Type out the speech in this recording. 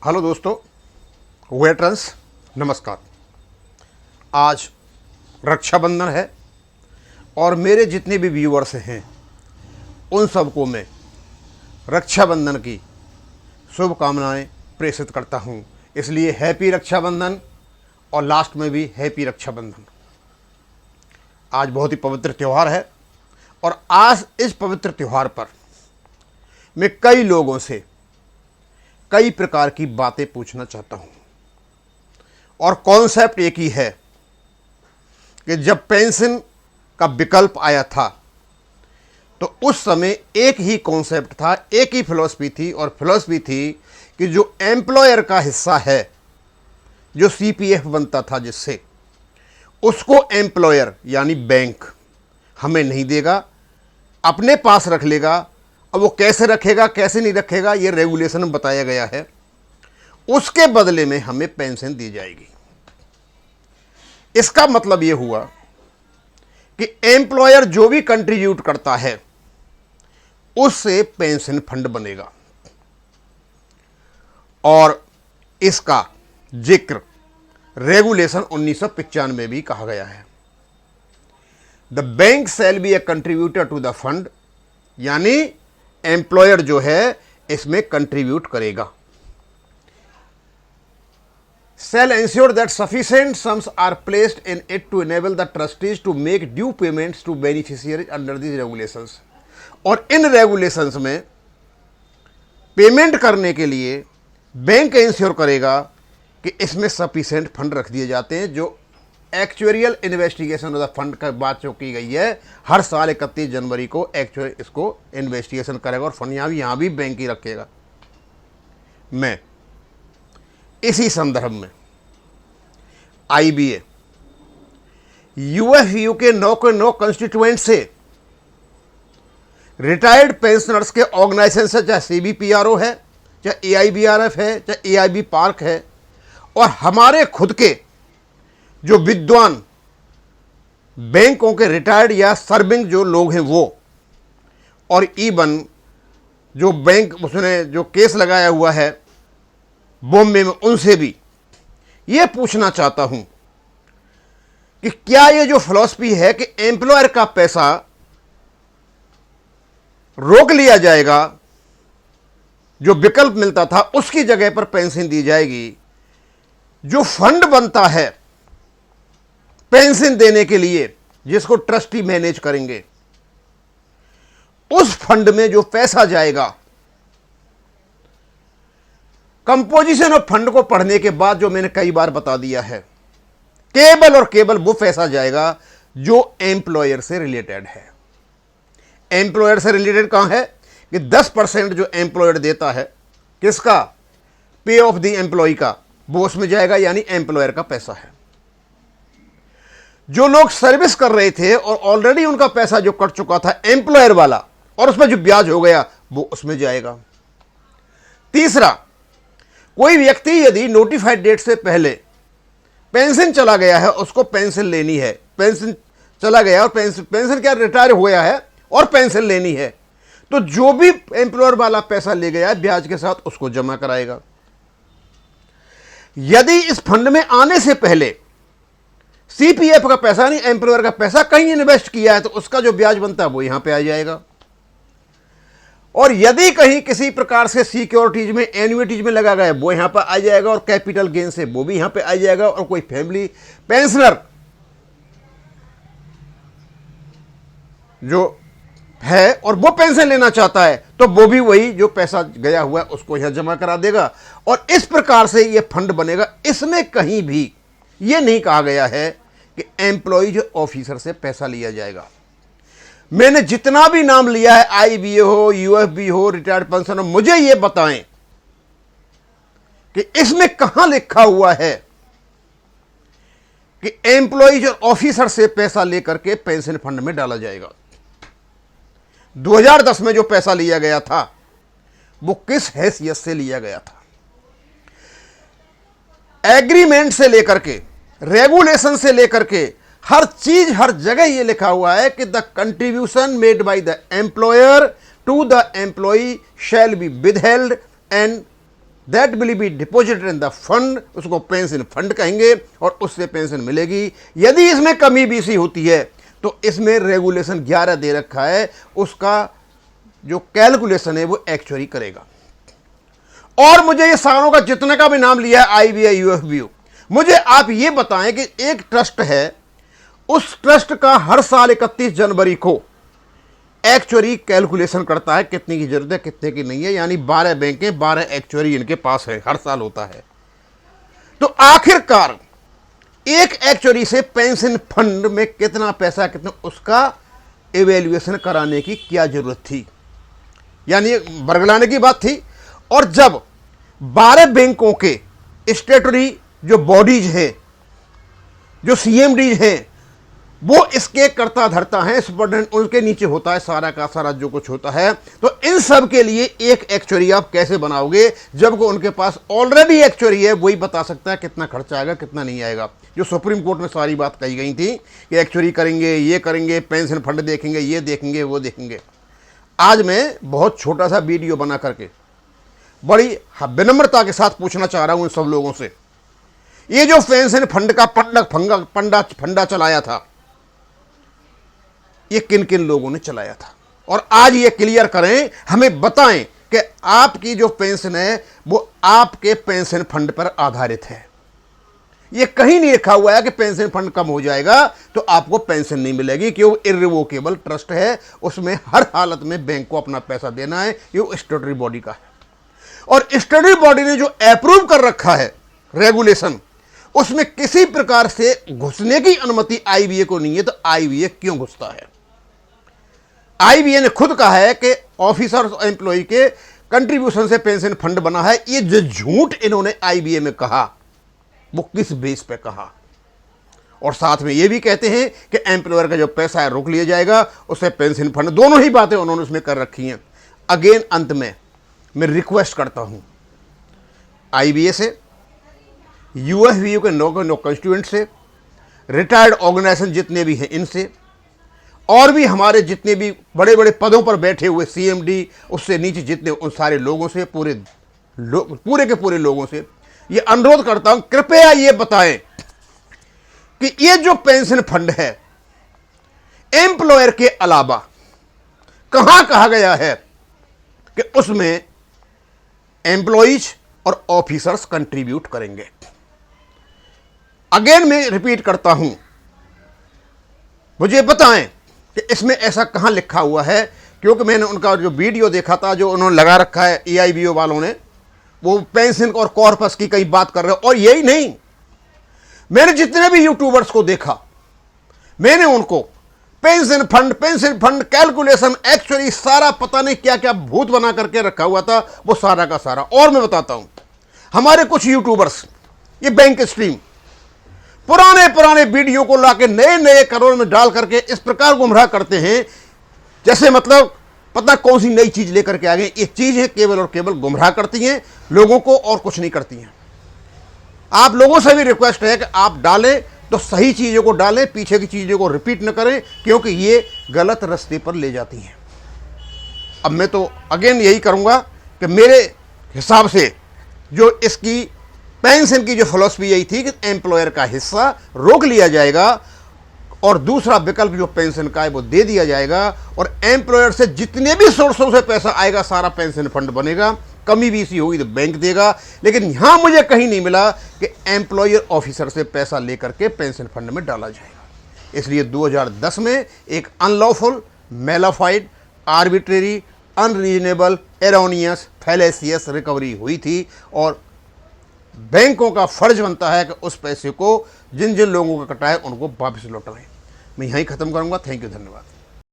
Hello दोस्तों, veterans नमस्कार। आज रक्षाबंधन है और मेरे जितने भी व्यूअर्स हैं उन सबको मैं रक्षाबंधन की शुभकामनाएं प्रेषित करता हूं। इसलिए हैप्पी रक्षाबंधन और लास्ट में भी हैप्पी रक्षाबंधन। आज बहुत ही पवित्र त्यौहार है और आज इस पवित्र त्यौहार पर मैं कई लोगों से कई प्रकार की बातें पूछना चाहता हूं और कॉन्सेप्ट एक ही है कि जब पेंशन का विकल्प आया था तो उस समय एक ही कॉन्सेप्ट था, एक ही फिलॉसफी थी और फिलॉसफी थी कि जो एम्प्लॉयर का हिस्सा है, जो सीपीएफ बनता था जिससे, उसको एम्प्लॉयर यानी बैंक हमें नहीं देगा, अपने पास रख लेगा। अब वो कैसे रखेगा कैसे नहीं रखेगा ये रेगुलेशन में बताया गया है। उसके बदले में हमें पेंशन दी जाएगी। इसका मतलब ये हुआ कि एम्प्लॉयर जो भी कंट्रीब्यूट करता है उससे पेंशन फंड बनेगा और इसका जिक्र रेगुलेशन 1995 में भी कहा गया है। The bank shall be a contributor to the fund, यानी एम्प्लॉयर जो है इसमें कंट्रीब्यूट करेगा। shall ensure that sufficient sums are placed in it to enable the trustees to make due payments to beneficiaries under these regulations। और इन regulations में payment करने के लिए बैंक इंश्योर करेगा कि इसमें सफिशिएंट फंड रख दिए जाते हैं। जो actuarial investigation of the fund का बात जो की गई है, हर साल 31 जनवरी को एक्चुअल इसको इन्वेस्टिगेशन करेगा और फंड यहाँ भी बैंक ही रखेगा। मैं इसी संदर्भ में आईबीए यूएफयू के 9 कंस्टिट्यूएंट से रिटायर्ड पेंशनर्स के ऑर्गेनाइजेशन से, चाहे सीबीपीआरओ है, चाहे एआईबीआरएफ है, चाहे एआईबी पार्क है, और हमारे खुद के जो विद्वान बैंकों के रिटायर्ड या सर्विंग जो लोग हैं वो, और इवन जो बैंक उसने जो केस लगाया हुआ है बॉम्बे में, उनसे भी ये पूछना चाहता हूं कि क्या ये जो फिलॉसफी है कि एम्प्लॉयर का पैसा रोक लिया जाएगा, जो विकल्प मिलता था उसकी जगह पर पेंशन दी जाएगी, जो फंड बनता है पेंशन देने के लिए जिसको ट्रस्टी मैनेज करेंगे, उस फंड में जो पैसा जाएगा, कंपोजिशन ऑफ फंड को पढ़ने के बाद जो मैंने कई बार बता दिया है, केवल और केवल वो पैसा जाएगा जो एम्प्लॉयर से रिलेटेड है। एम्प्लॉयर से रिलेटेड कहां है कि 10% जो एम्प्लॉयर देता है किसका, पे ऑफ द एम्प्लॉय का, वो उसमें जाएगा, यानी एम्प्लॉयर का पैसा है। जो लोग सर्विस कर रहे थे और ऑलरेडी उनका पैसा जो कट चुका था एम्प्लॉयर वाला, और उसमें जो ब्याज हो गया वो उसमें जाएगा। तीसरा, कोई व्यक्ति यदि नोटिफाइड डेट से पहले पेंशन चला गया है, उसको पेंशन लेनी है, पेंशन चला गया और पेंशन क्या रिटायर हो गया है और पेंशन लेनी है, तो जो भी एम्प्लॉयर वाला पैसा ले गया है ब्याज के साथ उसको जमा कराएगा। यदि इस फंड में आने से पहले सीपीएफ का पैसा नहीं, एम्प्लॉयर का पैसा कहीं इन्वेस्ट किया है, तो उसका जो ब्याज बनता है वो यहां पे आ जाएगा। और यदि कहीं किसी प्रकार से सिक्योरिटीज में, एन्युइटीज में लगा गया, वो यहां पर आ जाएगा, और कैपिटल गेन से वो भी यहां पे आ जाएगा। और कोई फैमिली पेंशनर जो है और वो पेंशन लेना चाहता है, तो वो भी वही जो पैसा गया हुआ है उसको यहां जमा करा देगा और इस प्रकार से ये फंड बनेगा। इसमें कहीं भी ये नहीं कहा गया है कि एम्प्लॉयज ऑफिसर से पैसा लिया जाएगा। मैंने जितना भी नाम लिया है, आईबीए हो, यूएफबी हो, रिटायर्ड पेंशन हो, मुझे ये बताएं कि इसमें कहां लिखा हुआ है कि एम्प्लॉयज और ऑफिसर से पैसा लेकर के पेंशन फंड में डाला जाएगा। 2010 में जो पैसा लिया गया था वो किस हैसियत से लिया गया था। एग्रीमेंट से लेकर के, रेगुलेशन से लेकर के, हर चीज हर जगह ये लिखा हुआ है कि the contribution made by the employer to the employee shall be withheld and that will be deposited in the fund, उसको पेंशन फंड कहेंगे और उससे पेंशन मिलेगी। यदि इसमें कमी बेसी होती है तो इसमें रेगुलेशन 11 दे रखा है, उसका जो कैलकुलेशन है वो एक्चुअली करेगा। और मुझे ये सारों का जितने का भी नाम लिया है, IBI UFBU, मुझे आप ये बताएं कि एक ट्रस्ट है, उस ट्रस्ट का हर साल 31 जनवरी को एक्चुअरी कैलकुलेशन करता है कितने की जरूरत है कितने की नहीं है, यानी 12 बैंकें 12 एक्चुअरी इनके पास है, हर साल होता है। तो आखिरकार एक एक्चुअरी से पेंशन फंड में कितना पैसा कितना, उसका इवेल्युएशन कराने की क्या जरूरत थी, यानी बरगलाने की बात थी। और जब 12 बैंकों के स्टेटरी जो बॉडीज हैं, जो CMDs हैं, वो इसके कर्ता धर्ता हैं, सुपरिटेंडेंट उनके नीचे होता है सारा का सारा जो कुछ होता है। तो इन सब के लिए एक एक्चुअरी आप कैसे बनाओगे, जबकि उनके पास ऑलरेडी एक्चुअरी है, वही बता सकता है कितना खर्चा आएगा कितना नहीं आएगा। जो सुप्रीम कोर्ट में सारी बात कही गई थी कि एक्चुअरी करेंगे, ये करेंगे, पेंशन फंड देखेंगे, ये देखेंगे वो देखेंगे। आज मैं बहुत छोटा सा वीडियो बना करके बड़ी विनम्रता के साथ पूछना चाह रहा हूं इन सब लोगों से, ये जो पेंशन फंड का फंडा चलाया था, ये किन किन लोगों ने चलाया था, और आज ये क्लियर करें, हमें बताएं कि आपकी जो पेंशन है वो आपके पेंशन फंड पर आधारित है। ये कहीं नहीं लिखा हुआ है कि पेंशन फंड कम हो जाएगा तो आपको पेंशन नहीं मिलेगी, क्योंकि इर्रिवोकेबल ट्रस्ट है, उसमें हर हालत में बैंक को अपना पैसा देना है, ये स्टेटरी बॉडी का है। और स्टेटरी बॉडी ने जो अप्रूव कर रखा है रेगुलेशन, उसमें किसी प्रकार से घुसने की अनुमति IBA को नहीं है। तो IBA क्यों घुसता है? IBA ने खुद कहा है कि ऑफिसर और एम्प्लॉय के कंट्रीब्यूशन से पेंशन फंड बना है। ये जो झूठ इन्होंने IBA में कहा, वो किस बेस पे कहा? और साथ में ये भी कहते हैं कि एम्प्लॉयर का जो पैसा है रोक लिया जाएगा, उससे पेंशन फंड, दोनों ही बातें उन्होंने उसमें कर रखी हैं। अगेन अंत में मैं रिक्वेस्ट करता हूं IBA से, UFBU के नो कंस्टिट्यूएंट से, रिटायर्ड ऑर्गेनाइजेशन जितने भी हैं इनसे, और भी हमारे जितने भी बड़े बड़े पदों पर बैठे हुए CMD, उससे नीचे जितने, उन सारे लोगों से, पूरे के पूरे लोगों से ये अनुरोध करता हूं, कृपया ये बताएं कि ये जो पेंशन फंड है एम्प्लॉयर के अलावा कहां कहा गया है कि उसमें एम्प्लॉइज और ऑफिसर्स कंट्रीब्यूट करेंगे। अगेन मैं रिपीट करता हूं, मुझे बताएं कि इसमें ऐसा कहां लिखा हुआ है, क्योंकि मैंने उनका जो वीडियो देखा था जो उन्होंने लगा रखा है EIBO वालों ने, वो पेंशन और कॉर्पस की कई बात कर रहे हो। और यही नहीं, मैंने जितने भी यूट्यूबर्स को देखा, मैंने उनको पेंशन फंड कैलकुलेशन एक्चुअली सारा पता नहीं क्या क्या भूत बना करके रखा हुआ था, वो सारा का सारा। और मैं बताता हूं, हमारे कुछ यूट्यूबर्स ये बैंक स्ट्रीम पुराने वीडियो को लाके नए करोड़ में डाल करके इस प्रकार गुमराह करते हैं, जैसे मतलब पता कौन सी नई चीज लेकर के आ गए। ये चीजें केवल और केवल गुमराह करती हैं लोगों को, और कुछ नहीं करती हैं। आप लोगों से भी रिक्वेस्ट है कि आप डालें तो सही चीज़ों को डालें, पीछे की चीज़ों को रिपीट न करें, क्योंकि ये गलत रास्ते पर ले जाती हैं। अब मैं तो अगेन यही करूँगा कि मेरे हिसाब से जो इसकी पेंशन की जो फिलॉसफी यही थी कि एम्प्लॉयर का हिस्सा रोक लिया जाएगा और दूसरा विकल्प जो पेंशन का है वो दे दिया जाएगा, और एम्प्लॉयर से जितने भी सोर्सों से पैसा आएगा सारा पेंशन फंड बनेगा। कमी भी इसी होगी तो बैंक देगा, लेकिन यहां मुझे कहीं नहीं मिला कि एम्प्लॉयर ऑफिसर से पैसा लेकर के पेंशन फंड में डाला जाएगा। इसलिए 2010 में एक unlawful, malafide, arbitrary, unreasonable, erroneous, fallacious recovery हुई थी, और बैंकों का फर्ज बनता है कि उस पैसे को जिन जिन लोगों को कटा है उनको वापस लौटाएं। मैं यहीं ख़त्म करूंगा। थैंक यू, धन्यवाद।